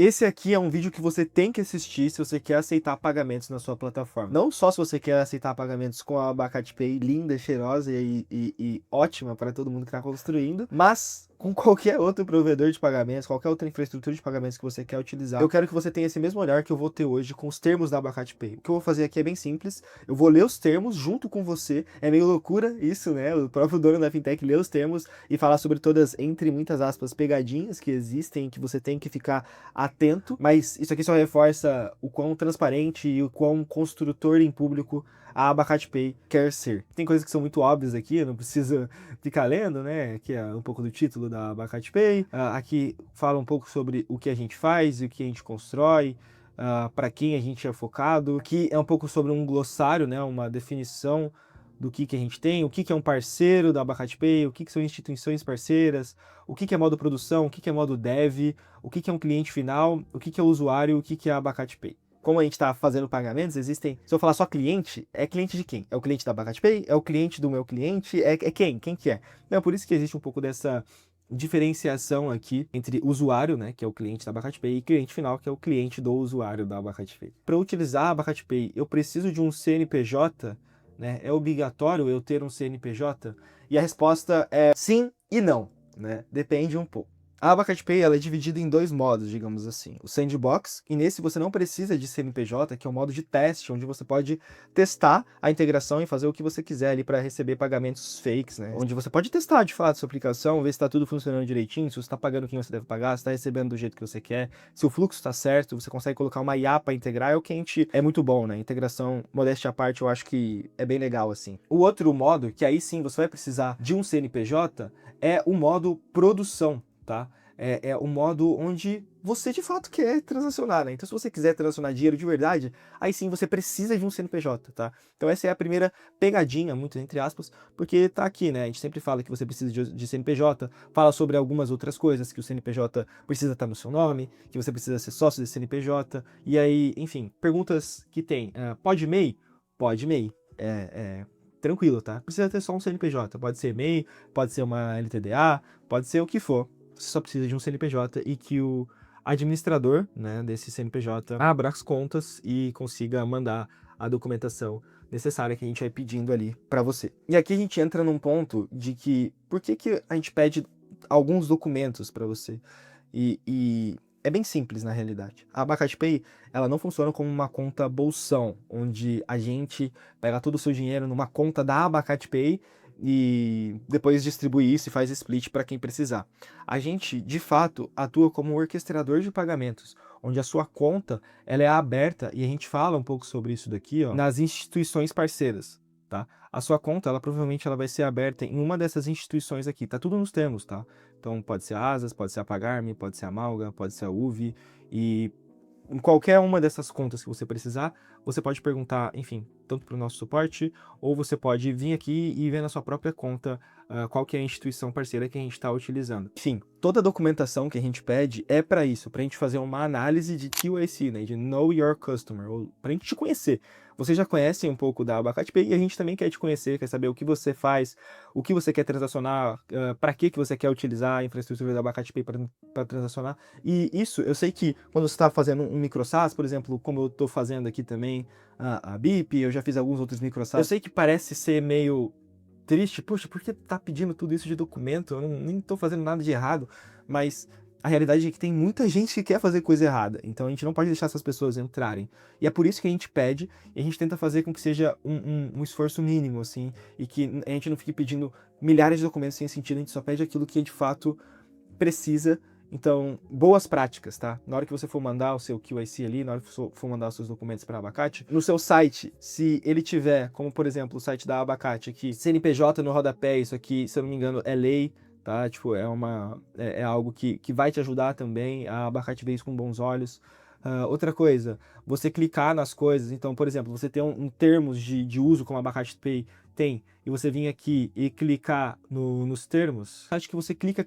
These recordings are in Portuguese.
Esse aqui é um vídeo que você tem que assistir se você quer aceitar pagamentos na sua plataforma. Não só se você quer aceitar pagamentos com a Abacate Pay linda, cheirosa e ótima para todo mundo que está construindo, mas com qualquer outro provedor de pagamentos, qualquer outra infraestrutura de pagamentos que você quer utilizar. Eu quero que você tenha esse mesmo olhar que eu vou ter hoje com os termos da Abacate Pay. O que eu vou fazer aqui é bem simples, eu vou ler os termos junto com você. É meio loucura isso, né? O próprio dono da fintech lê os termos e falar sobre todas, entre muitas aspas, pegadinhas que existem, que você tem que ficar atento, mas isso aqui só reforça o quão transparente e o quão construtor em público a Abacate Pay quer ser. Tem coisas que são muito óbvias aqui, eu não preciso ficar lendo, né? Aqui é um pouco do título da Abacate Pay. Aqui fala um pouco sobre o que a gente faz e o que a gente constrói, para quem a gente é focado. Aqui é um pouco sobre um glossário, né? Uma definição do que a gente tem, o que é um parceiro da Abacate Pay, o que são instituições parceiras, o que é modo produção, o que é modo dev, o que é um cliente final, o que é o usuário, o que é a Abacate Pay. Como a gente está fazendo pagamentos, existem... Se eu falar só cliente, é cliente de quem? É o cliente da Abacate Pay? É o cliente do meu cliente? É quem? Quem que é? Então, por isso que existe um pouco dessa diferenciação aqui entre usuário, né, que é o cliente da Abacate Pay, e cliente final, que é o cliente do usuário da Abacate Pay. Para utilizar a Abacate Pay, eu preciso de um CNPJ, né? É obrigatório eu ter um CNPJ? E a resposta é sim e não, né? Depende um pouco. A Abacate Pay ela é dividida em dois modos, digamos assim. O Sandbox, e nesse você não precisa de CNPJ, que é o modo de teste, onde você pode testar a integração e fazer o que você quiser ali para receber pagamentos fakes, né? Onde você pode testar de fato sua aplicação, ver se está tudo funcionando direitinho, se você está pagando quem você deve pagar, se está recebendo do jeito que você quer, se o fluxo está certo, você consegue colocar uma IA para integrar, é o que a gente é muito bom, né? Integração, modéstia à parte, eu acho que é bem legal assim. O outro modo, que aí sim você vai precisar de um CNPJ, é o modo produção. Tá? É o modo onde você de fato quer transacionar, né? Então, se você quiser transacionar dinheiro de verdade, aí sim você precisa de um CNPJ, tá? Então, essa é a primeira pegadinha, muito entre aspas, porque tá aqui, né? A gente sempre fala que você precisa de CNPJ, fala sobre algumas outras coisas, que o CNPJ precisa estar no seu nome, que você precisa ser sócio desse CNPJ, e aí, enfim, perguntas que tem. Pode MEI? Pode MEI. Tranquilo, tá? Precisa ter só um CNPJ, pode ser MEI, pode ser uma LTDA, pode ser o que for. Você só precisa de um CNPJ e que o administrador, né, desse CNPJ abra as contas e consiga mandar a documentação necessária que a gente vai pedindo ali para você. E aqui a gente entra num ponto de que por que a gente pede alguns documentos para você? E é bem simples na realidade. A Abacate Pay, ela não funciona como uma conta bolsão, onde a gente pega todo o seu dinheiro numa conta da Abacate Pay e depois distribui isso e faz split para quem precisar. A gente, de fato, atua como um orquestrador de pagamentos, onde a sua conta ela é aberta, e a gente fala um pouco sobre isso daqui, ó, nas instituições parceiras, tá? A sua conta, ela provavelmente ela vai ser aberta em uma dessas instituições aqui, tá tudo nos termos, tá? Então pode ser a Asas, pode ser a Pagar.me, pode ser a Malga, pode ser a UV, e em qualquer uma dessas contas que você precisar, você pode perguntar, enfim, tanto para o nosso suporte, ou você pode vir aqui e ver na sua própria conta qual que é a instituição parceira que a gente está utilizando. Enfim, toda a documentação que a gente pede é para isso, para a gente fazer uma análise de QAC, né, de Know Your Customer, ou para a gente te conhecer. Vocês já conhecem um pouco da Abacate Pay e a gente também quer te conhecer, quer saber o que você faz, o que você quer transacionar, para que você quer utilizar a infraestrutura da Abacate Pay para transacionar. E isso, eu sei que quando você está fazendo um microsas, por exemplo, como eu estou fazendo aqui também a BIP, eu já fiz alguns outros microsas, eu sei que parece ser meio triste, poxa, por que tá pedindo tudo isso de documento? Eu nem estou fazendo nada de errado, mas a realidade é que tem muita gente que quer fazer coisa errada, então a gente não pode deixar essas pessoas entrarem. E é por isso que a gente pede, e a gente tenta fazer com que seja um esforço mínimo, assim, e que a gente não fique pedindo milhares de documentos sem sentido, a gente só pede aquilo que de fato precisa. Então, boas práticas, tá? Na hora que você for mandar o seu QIC ali, na hora que você for mandar os seus documentos para Abacate, no seu site, se ele tiver, como por exemplo o site da Abacate aqui, CNPJ no rodapé, isso aqui, se eu não me engano, é lei, tá? Tipo, é algo que vai te ajudar também. A Abacate vê isso com bons olhos. Outra coisa, você clicar nas coisas, então, por exemplo, você tem um termos de uso como a Abacate Pay tem, e você vir aqui e clicar nos termos, acho que você clica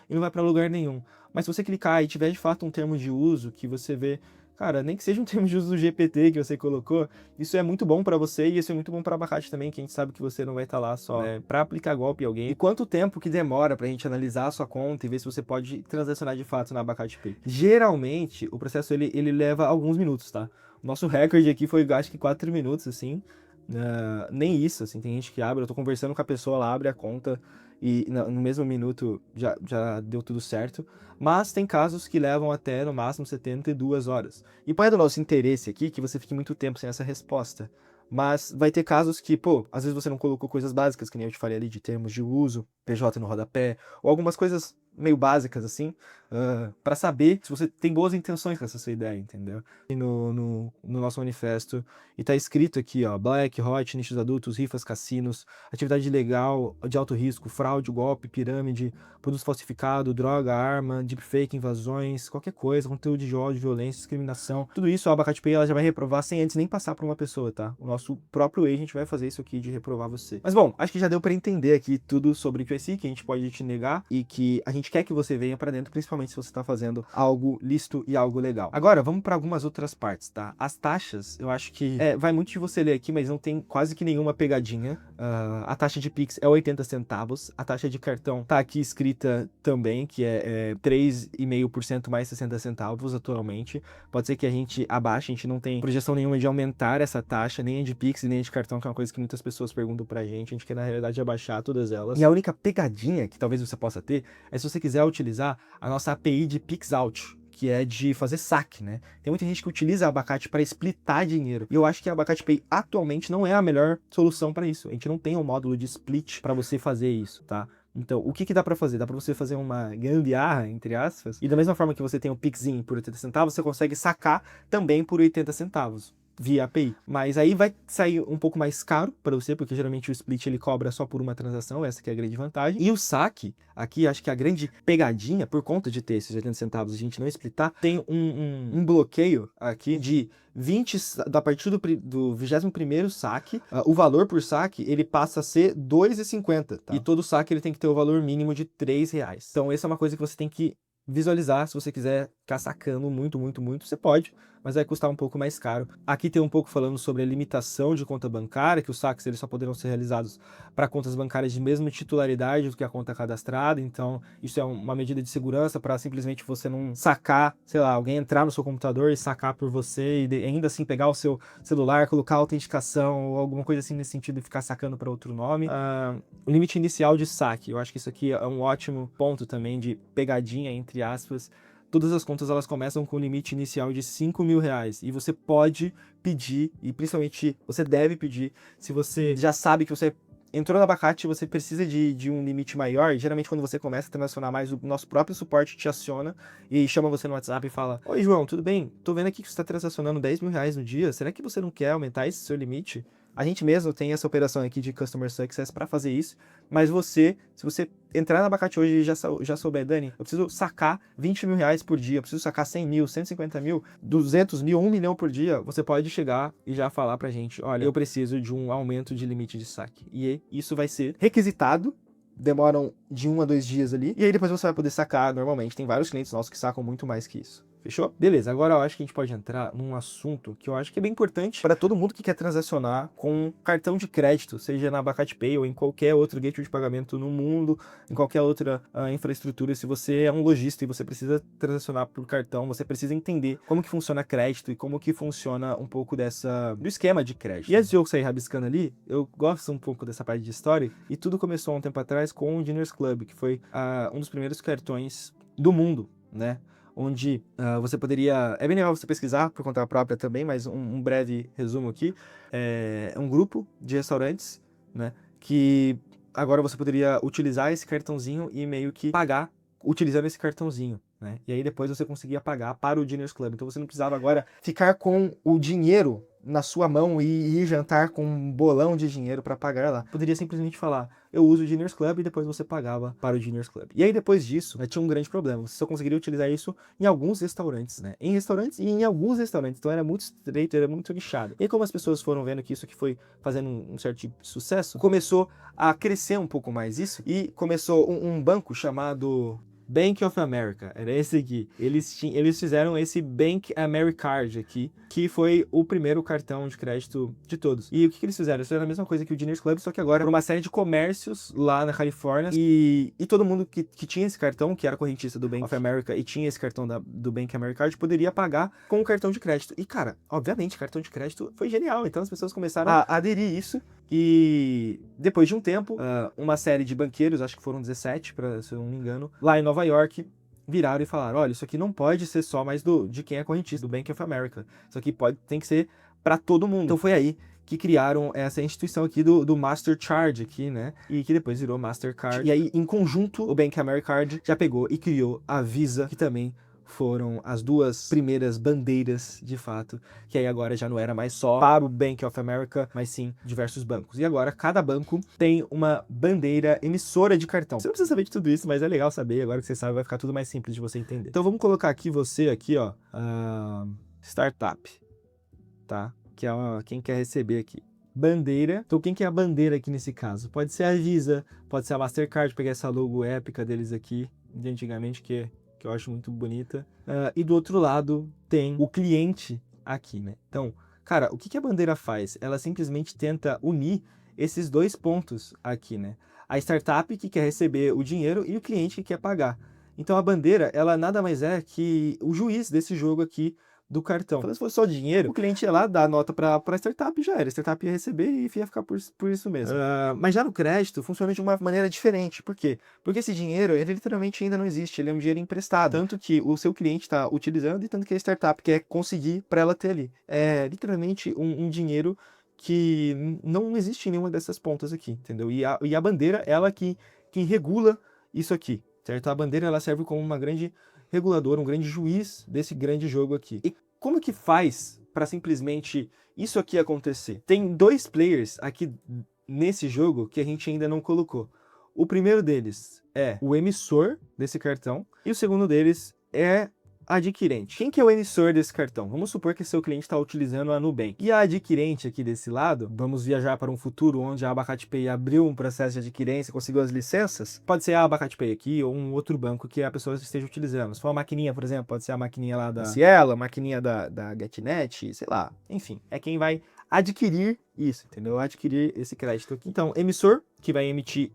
e não vai para lugar nenhum. Mas se você clicar e tiver de fato um termo de uso que você vê cara, nem que seja um termo de uso do GPT que você colocou, isso é muito bom pra você e isso é muito bom pra abacate também, que a gente sabe que você não vai estar lá só pra aplicar golpe em alguém. E quanto tempo que demora pra gente analisar a sua conta e ver se você pode transacionar de fato na Abacate Pay? Geralmente, o processo ele leva alguns minutos, tá? O nosso recorde aqui foi, acho que 4 minutos, assim. Nem isso, assim, tem gente que abre, eu tô conversando com a pessoa, ela abre a conta e no mesmo minuto já deu tudo certo. Mas tem casos que levam até, no máximo, 72 horas. E pode é do nosso interesse aqui que você fique muito tempo sem essa resposta. Mas vai ter casos que, pô, às vezes você não colocou coisas básicas, que nem eu te falei ali, de termos de uso, PJ no rodapé, ou algumas coisas meio básicas, assim, para saber se você tem boas intenções com essa sua ideia, entendeu? E no nosso manifesto, e tá escrito aqui, ó, Black, Hot, nichos adultos, rifas, cassinos, atividade ilegal, de alto risco, fraude, golpe, pirâmide, produto falsificado, droga, arma, deepfake, invasões, qualquer coisa, conteúdo de ódio, violência, discriminação, tudo isso a Abacate Pay ela já vai reprovar sem antes nem passar por uma pessoa, tá? O nosso próprio agent vai fazer isso aqui de reprovar você. Mas bom, acho que já deu para entender aqui tudo sobre o QSI, que a gente pode te negar e que a gente quer que você venha para dentro, principalmente se você tá fazendo algo lícito e algo legal. Agora, vamos para algumas outras partes, tá? As taxas, eu acho que vai muito de você ler aqui, mas não tem quase que nenhuma pegadinha. A taxa de Pix é 80 centavos, a taxa de cartão tá aqui escrita também, que é 3,5% mais 60 centavos atualmente. Pode ser que a gente abaixe, a gente não tem projeção nenhuma de aumentar essa taxa, nem a de Pix, nem a de cartão, que é uma coisa que muitas pessoas perguntam pra gente. A gente quer, na realidade, abaixar todas elas. E a única pegadinha que talvez você possa ter é se você quiser utilizar a nossa API de PixOut, que é de fazer saque, né? Tem muita gente que utiliza a Abacate para splitar dinheiro. E eu acho que a Abacate Pay atualmente não é a melhor solução para isso. A gente não tem um módulo de split para você fazer isso, tá? Então, o que dá para fazer? Dá para você fazer uma gambiarra, entre aspas, e da mesma forma que você tem o Pixin por 80 centavos, você consegue sacar também por 80 centavos via API. Mas aí vai sair um pouco mais caro para você, porque geralmente o split ele cobra só por uma transação, essa que é a grande vantagem. E o saque, aqui acho que a grande pegadinha, por conta de ter esses 80 centavos e a gente não splitar, tem um bloqueio aqui de 20, a partir do 21º saque, o valor por saque, ele passa a ser R$ 2,50, tá? E todo saque ele tem que ter o valor mínimo de R$ 3. Então essa é uma coisa que você tem que visualizar. Se você quiser ficar sacando muito, você pode, mas vai custar um pouco mais caro. Aqui tem um pouco falando sobre a limitação de conta bancária, que os saques eles só poderão ser realizados para contas bancárias de mesma titularidade do que a conta cadastrada, então isso é uma medida de segurança para simplesmente você não sacar, sei lá, alguém entrar no seu computador e sacar por você e ainda assim pegar o seu celular, colocar autenticação ou alguma coisa assim nesse sentido e ficar sacando para outro nome. O limite inicial de saque, eu acho que isso aqui é um ótimo ponto também de pegadinha, entre aspas. Todas as contas elas começam com um limite inicial de R$ 5.000 e você pode pedir, e principalmente você deve pedir, se você já sabe que você entrou no Abacate e você precisa de um limite maior. Geralmente quando você começa a transacionar mais, o nosso próprio suporte te aciona e chama você no WhatsApp e fala: Oi João, tudo bem? Tô vendo aqui que você está transacionando R$ 10.000 no dia, será que você não quer aumentar esse seu limite? A gente mesmo tem essa operação aqui de Customer Success para fazer isso, mas se você entrar no Abacate hoje e já souber, Dani, eu preciso sacar R$ 20.000 por dia, eu preciso sacar 100 mil, 150 mil, 200 mil, 1 milhão por dia, você pode chegar e já falar pra gente: olha, eu preciso de um aumento de limite de saque. E isso vai ser requisitado, demoram de 1 a 2 dias ali, e aí depois você vai poder sacar normalmente. Tem vários clientes nossos que sacam muito mais que isso. Fechou? Beleza, agora eu acho que a gente pode entrar num assunto que eu acho que é bem importante para todo mundo que quer transacionar com cartão de crédito, seja na Abacate Pay ou em qualquer outro gateway de pagamento no mundo, em qualquer outra infraestrutura. Se você é um lojista e você precisa transacionar por cartão, você precisa entender como que funciona crédito e como que funciona um pouco do esquema de crédito. E antes de eu sair rabiscando ali, eu gosto um pouco dessa parte de história, e tudo começou há um tempo atrás com o Diners Club, que foi um dos primeiros cartões do mundo, né? Onde você poderia... É bem legal você pesquisar por conta própria também, mas um breve resumo aqui. É um grupo de restaurantes, né, que agora você poderia utilizar esse cartãozinho e meio que pagar utilizando esse cartãozinho, né? E aí depois você conseguia pagar para o Diners Club. Então você não precisava agora ficar com o dinheiro na sua mão e ir jantar com um bolão de dinheiro para pagar lá. Poderia simplesmente falar: eu uso o Diners Club, e depois você pagava para o Diners Club. E aí depois disso, tinha um grande problema. Você só conseguiria utilizar isso em alguns restaurantes, né? Em restaurantes e em alguns restaurantes. Então era muito estreito, era muito nichado. E como as pessoas foram vendo que isso aqui foi fazendo um certo tipo de sucesso, começou a crescer um pouco mais isso, e começou um banco chamado Bank of America, era esse aqui. Eles fizeram esse Bank Americard aqui, que foi o primeiro cartão de crédito de todos. E o que eles fizeram? Eles fizeram a mesma coisa que o Diners Club, só que agora por uma série de comércios lá na Califórnia. E todo mundo que tinha esse cartão, que era correntista do Bank of America e tinha esse cartão do Bank Americard, poderia pagar com o cartão de crédito. E cara, obviamente, cartão de crédito foi genial. Então as pessoas começaram a aderir isso. E depois de um tempo, uma série de banqueiros, acho que foram 17, se eu não me engano, lá em Nova York, viraram e falaram: olha, isso aqui não pode ser só mais de quem é correntista, do Bank of America. Isso aqui tem que ser para todo mundo. Então foi aí que criaram essa instituição aqui do Master Charge aqui, né? E que depois virou Mastercard. E aí, em conjunto, o Bank Americard já pegou e criou a Visa, que também foram as duas primeiras bandeiras, de fato, que aí agora já não era mais só para o Bank of America, mas sim diversos bancos. E agora cada banco tem uma bandeira emissora de cartão. Você não precisa saber de tudo isso, mas é legal saber. Agora que você sabe, vai ficar tudo mais simples de você entender. Então vamos colocar aqui você aqui, ó, startup, tá? Que é quem quer receber aqui. Bandeira. Então quem que é a bandeira aqui nesse caso? Pode ser a Visa, pode ser a Mastercard, pegar essa logo épica deles aqui, de antigamente, que eu acho muito bonita. E do outro lado tem o cliente aqui, né? Então, cara, o que a bandeira faz? Ela simplesmente tenta unir esses dois pontos aqui, né? A startup que quer receber o dinheiro e o cliente que quer pagar. Então a bandeira, ela nada mais é que o juiz desse jogo aqui do cartão. Se fosse só dinheiro, o cliente ia lá dar a nota para a startup e já era. A startup ia receber e ia ficar por isso mesmo. Mas já no crédito, funciona de uma maneira diferente. Por quê? Porque esse dinheiro, ele literalmente ainda não existe. Ele é um dinheiro emprestado. Tanto que o seu cliente está utilizando e tanto que a startup quer conseguir para ela ter ali. É literalmente um dinheiro que não existe em nenhuma dessas pontas aqui, entendeu? E a bandeira, ela que regula isso aqui, certo? A bandeira, ela serve como uma grande regulador, um grande juiz desse grande jogo aqui. E como que faz para simplesmente isso aqui acontecer? Tem dois players aqui nesse jogo que a gente ainda não colocou. O primeiro deles é o emissor desse cartão e o segundo deles é adquirente. Quem que é o emissor desse cartão? Vamos supor que seu cliente está utilizando a Nubank. E a adquirente aqui desse lado, vamos viajar para um futuro onde a Abacate Pay abriu um processo de adquirência, conseguiu as licenças, pode ser a Abacate Pay aqui ou um outro banco que a pessoa esteja utilizando. Se for uma maquininha, por exemplo, pode ser a maquininha lá da Cielo, a maquininha da GetNet, sei lá. Enfim, é quem vai adquirir isso, entendeu? Adquirir esse crédito aqui. Então, emissor, que vai emitir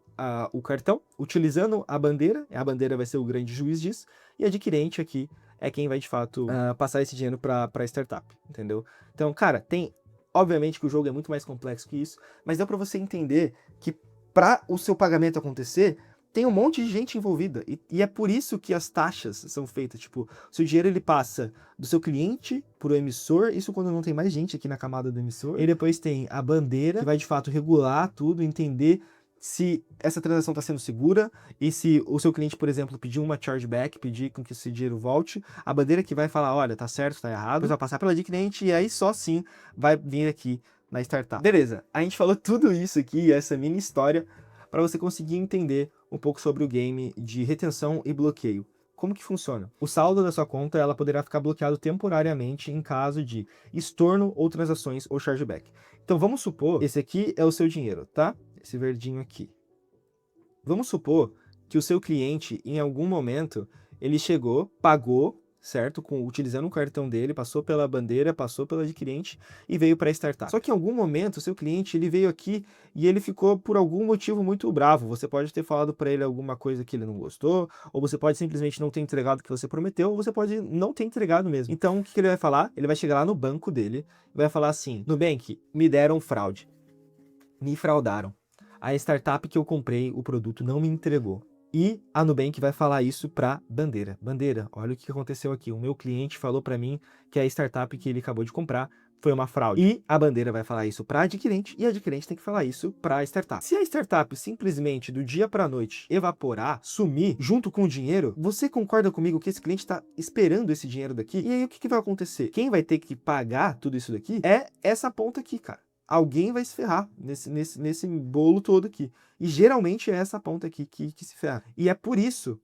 o cartão, utilizando a bandeira vai ser o grande juiz disso, e adquirente aqui é quem vai, de fato, passar esse dinheiro para a startup, entendeu? Então, cara, obviamente que o jogo é muito mais complexo que isso, mas dá para você entender que para o seu pagamento acontecer, tem um monte de gente envolvida, e é por isso que as taxas são feitas, tipo, o seu dinheiro ele passa do seu cliente pro emissor, isso quando não tem mais gente aqui na camada do emissor, e depois tem a bandeira, que vai, de fato, regular tudo, entender se essa transação está sendo segura e se o seu cliente, por exemplo, pedir uma chargeback, pedir com que esse dinheiro volte, a bandeira que vai falar, olha, tá certo, tá errado, depois vai passar pela adquirente e aí só sim vai vir aqui na startup. Beleza, a gente falou tudo isso aqui, essa mini história, para você conseguir entender um pouco sobre o game de retenção e bloqueio. Como que funciona? O saldo da sua conta ela poderá ficar bloqueado temporariamente em caso de estorno ou transações ou chargeback. Então vamos supor, esse aqui é o seu dinheiro, tá? Esse verdinho aqui. Vamos supor que o seu cliente, em algum momento, ele chegou, pagou, certo? Utilizando o cartão dele, passou pela bandeira, passou pela adquirente e veio para a startup. Só que em algum momento, o seu cliente, ele veio aqui e ele ficou por algum motivo muito bravo. Você pode ter falado para ele alguma coisa que ele não gostou, ou você pode simplesmente não ter entregado o que você prometeu, ou você pode não ter entregado mesmo. Então, o que ele vai falar? Ele vai chegar lá no banco dele e vai falar assim, Nubank, me deram fraude. Me fraudaram. A startup que eu comprei o produto não me entregou. E a Nubank vai falar isso para Bandeira. Bandeira, olha o que aconteceu aqui. O meu cliente falou para mim que a startup que ele acabou de comprar foi uma fraude. E a Bandeira vai falar isso para a adquirente e a adquirente tem que falar isso para a startup. Se a startup simplesmente do dia para a noite evaporar, sumir junto com o dinheiro, você concorda comigo que esse cliente está esperando esse dinheiro daqui? E aí o que vai acontecer? Quem vai ter que pagar tudo isso daqui é essa ponta aqui, cara. Alguém vai se ferrar nesse bolo todo aqui. E geralmente é essa ponta aqui que se ferra. E é por isso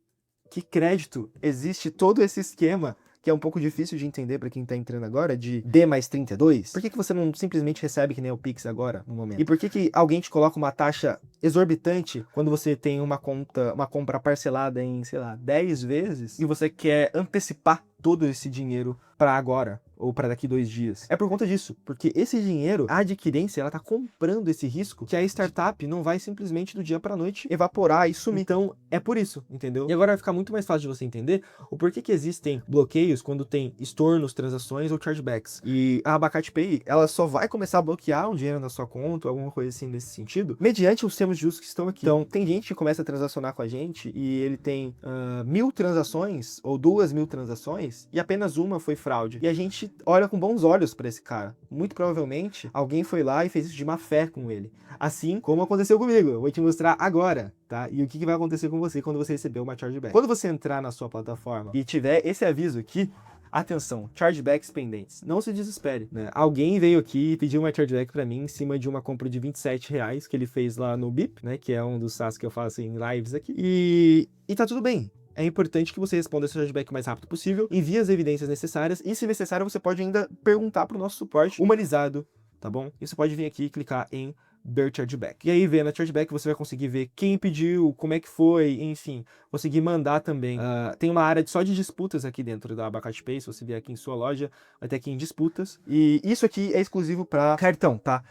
que crédito existe todo esse esquema que é um pouco difícil de entender para quem tá entrando agora, de D mais 32, por que você não simplesmente recebe que nem o Pix agora, no momento? E por que alguém te coloca uma taxa exorbitante quando você tem uma compra parcelada em, sei lá, 10 vezes e você quer antecipar todo esse dinheiro para agora ou para daqui 2 dias? É por conta disso, porque esse dinheiro, a adquirência, ela tá comprando esse risco que a startup não vai simplesmente do dia para noite evaporar e sumir. Então, é por isso, entendeu? E agora vai ficar muito mais fácil de você entender o porquê que existem bloqueios quando tem estornos, transações ou chargebacks. E a Abacate Pay, ela só vai começar a bloquear um dinheiro na sua conta, alguma coisa assim nesse sentido, mediante os termos de uso que estão aqui. Então, tem gente que começa a transacionar com a gente e ele tem 1000 transações ou 2000 transações e apenas uma foi fraude. E a gente olha com bons olhos para esse cara. Muito provavelmente, alguém foi lá e fez isso de má fé com ele. Assim como aconteceu comigo. Eu vou te mostrar agora, tá? E o que vai acontecer com você quando você receber uma chargeback. Quando você entrar na sua plataforma e tiver esse aviso aqui, atenção, chargebacks pendentes. Não se desespere, né? Alguém veio aqui e pediu uma chargeback pra mim em cima de uma compra de R$27 que ele fez lá no BIP, né? Que é um dos SaaS que eu faço em lives aqui. E tá tudo bem. É importante que você responda esse chargeback o mais rápido possível, envie as evidências necessárias e, se necessário, você pode ainda perguntar para o nosso suporte humanizado, tá bom? E você pode vir aqui e clicar em Bear Chargeback. E aí, vendo a chargeback, você vai conseguir ver quem pediu, como é que foi, enfim, conseguir mandar também. Tem uma área só de disputas aqui dentro da Abacate Pay. Se você vier aqui em sua loja, vai ter aqui em disputas. E isso aqui é exclusivo para cartão, tá?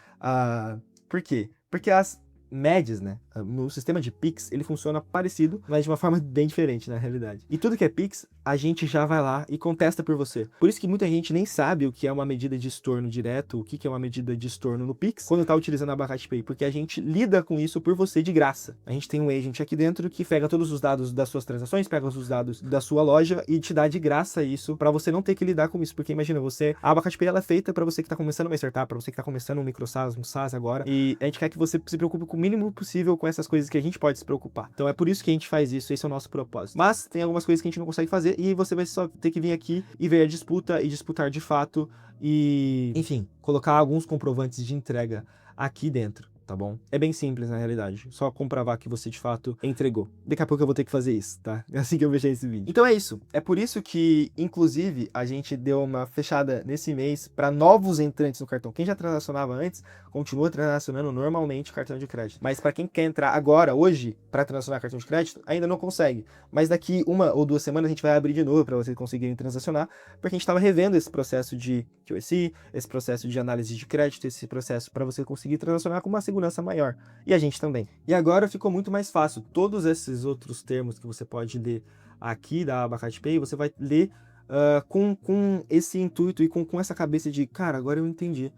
Por quê? Porque as médias, né? No sistema de Pix, ele funciona parecido, mas de uma forma bem diferente, na realidade. E tudo que é Pix, a gente já vai lá e contesta por você. Por isso que muita gente nem sabe o que é uma medida de estorno direto, o que é uma medida de estorno no Pix, quando tá utilizando a Abacate Pay, porque a gente lida com isso por você de graça. A gente tem um agent aqui dentro que pega todos os dados das suas transações, pega os dados da sua loja e te dá de graça isso, para você não ter que lidar com isso. Porque imagina, a Abacate Pay, ela é feita para você que tá começando uma startup, para você que tá começando um micro SaaS, um SaaS agora, e a gente quer que você se preocupe com o mínimo possível com essas coisas que a gente pode se preocupar. Então é por isso que a gente faz isso, esse é o nosso propósito. Mas tem algumas coisas que a gente não consegue fazer e você vai só ter que vir aqui e ver a disputa e disputar de fato e, enfim, colocar alguns comprovantes de entrega aqui dentro, tá bom? É bem simples na realidade, só comprovar que você de fato entregou. Daqui a pouco eu vou ter que fazer isso, tá? É assim que eu fechei esse vídeo. Então é isso, é por isso que, inclusive, a gente deu uma fechada nesse mês para novos entrantes no cartão. Quem já transacionava antes, continua transacionando normalmente cartão de crédito. Mas para quem quer entrar agora, hoje, para transacionar cartão de crédito, ainda não consegue. Mas daqui 1 ou 2 semanas a gente vai abrir de novo para vocês conseguirem transacionar, porque a gente estava revendo esse processo de QSI, esse processo de análise de crédito, esse processo para você conseguir transacionar com uma segurança maior. E a gente também. E agora ficou muito mais fácil. Todos esses outros termos que você pode ler aqui da Abacate Pay, você vai ler com esse intuito e com essa cabeça de, cara, agora eu entendi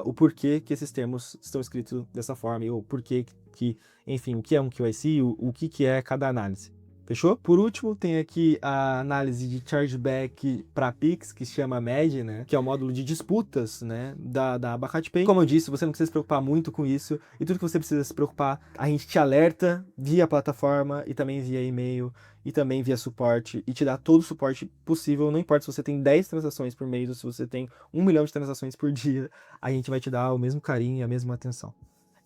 o porquê que esses termos estão escritos dessa forma, e o porquê que, enfim, o que é um QIC, o que é cada análise. Fechou? Por último, tem aqui a análise de chargeback para Pix, que se chama MED, né? Que é o módulo de disputas, né? Da Abacate Pay. Como eu disse, você não precisa se preocupar muito com isso. E tudo que você precisa se preocupar, a gente te alerta via plataforma e também via e-mail e também via suporte. E te dá todo o suporte possível. Não importa se você tem 10 transações por mês ou se você tem 1 milhão de transações por dia. A gente vai te dar o mesmo carinho e a mesma atenção.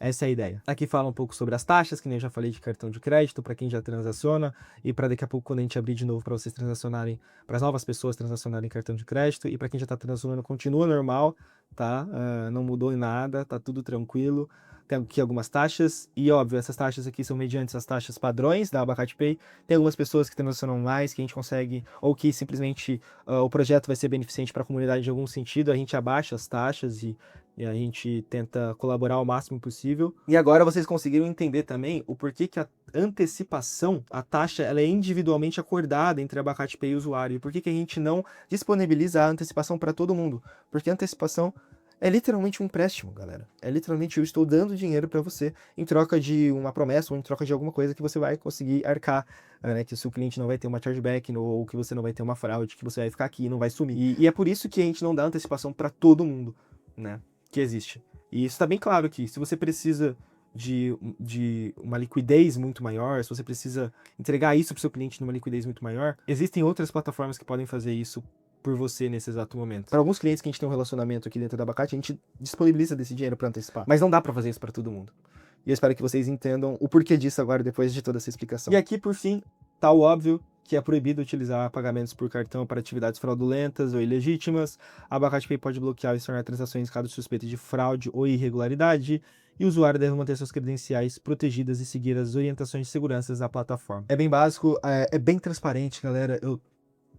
Essa é a ideia. Aqui fala um pouco sobre as taxas, que nem eu já falei de cartão de crédito, para quem já transaciona, e para daqui a pouco, quando a gente abrir de novo, para vocês transacionarem, para as novas pessoas transacionarem cartão de crédito, e para quem já está transacionando, continua normal, tá? Não mudou em nada, tá tudo tranquilo. Tem aqui algumas taxas, e óbvio, essas taxas aqui são mediante as taxas padrões da Abacate Pay. Tem algumas pessoas que transacionam mais, que a gente consegue, ou que simplesmente o projeto vai ser beneficente para a comunidade em algum sentido, a gente abaixa as taxas e a gente tenta colaborar o máximo possível. E agora vocês conseguiram entender também o porquê que a antecipação, a taxa, ela é individualmente acordada entre a Abacate Pay e o usuário. E por que a gente não disponibiliza a antecipação para todo mundo? Porque a antecipação é literalmente um empréstimo, galera. É literalmente eu estou dando dinheiro para você em troca de uma promessa ou em troca de alguma coisa que você vai conseguir arcar, né? Que o seu cliente não vai ter uma chargeback ou que você não vai ter uma fraude, que você vai ficar aqui e não vai sumir. E é por isso que a gente não dá antecipação para todo mundo, né? Que existe. E isso está bem claro aqui. Se você precisa de uma liquidez muito maior, se você precisa entregar isso para o seu cliente numa liquidez muito maior, existem outras plataformas que podem fazer isso por você nesse exato momento. Para alguns clientes que a gente tem um relacionamento aqui dentro da Abacate, a gente disponibiliza desse dinheiro para antecipar. Mas não dá para fazer isso para todo mundo. E eu espero que vocês entendam o porquê disso agora, depois de toda essa explicação. E aqui, por fim, tá o óbvio, que é proibido utilizar pagamentos por cartão para atividades fraudulentas ou ilegítimas. A Abacate Pay pode bloquear e tornar transações em caso de suspeita de fraude ou irregularidade. E o usuário deve manter suas credenciais protegidas e seguir as orientações de segurança da plataforma. É bem básico, é bem transparente, galera. Eu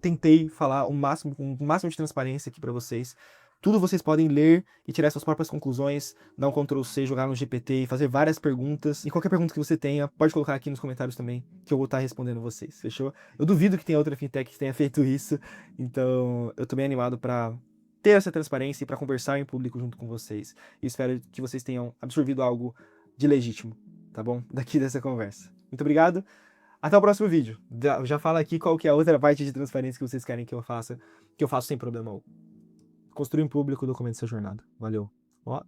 tentei falar com o máximo de transparência aqui para vocês. Tudo vocês podem ler e tirar suas próprias conclusões, dar um Ctrl+C, jogar no GPT e fazer várias perguntas. E qualquer pergunta que você tenha, pode colocar aqui nos comentários também, que eu vou estar respondendo vocês, fechou? Eu duvido que tenha outra fintech que tenha feito isso, então eu tô bem animado para ter essa transparência e para conversar em público junto com vocês. E espero que vocês tenham absorvido algo de legítimo, tá bom? Daqui dessa conversa. Muito obrigado. Até o próximo vídeo. Já fala aqui qual que é a outra parte de transparência que vocês querem que eu faça sem problema algum. Construir em público o documento dessa jornada. Valeu. Ó.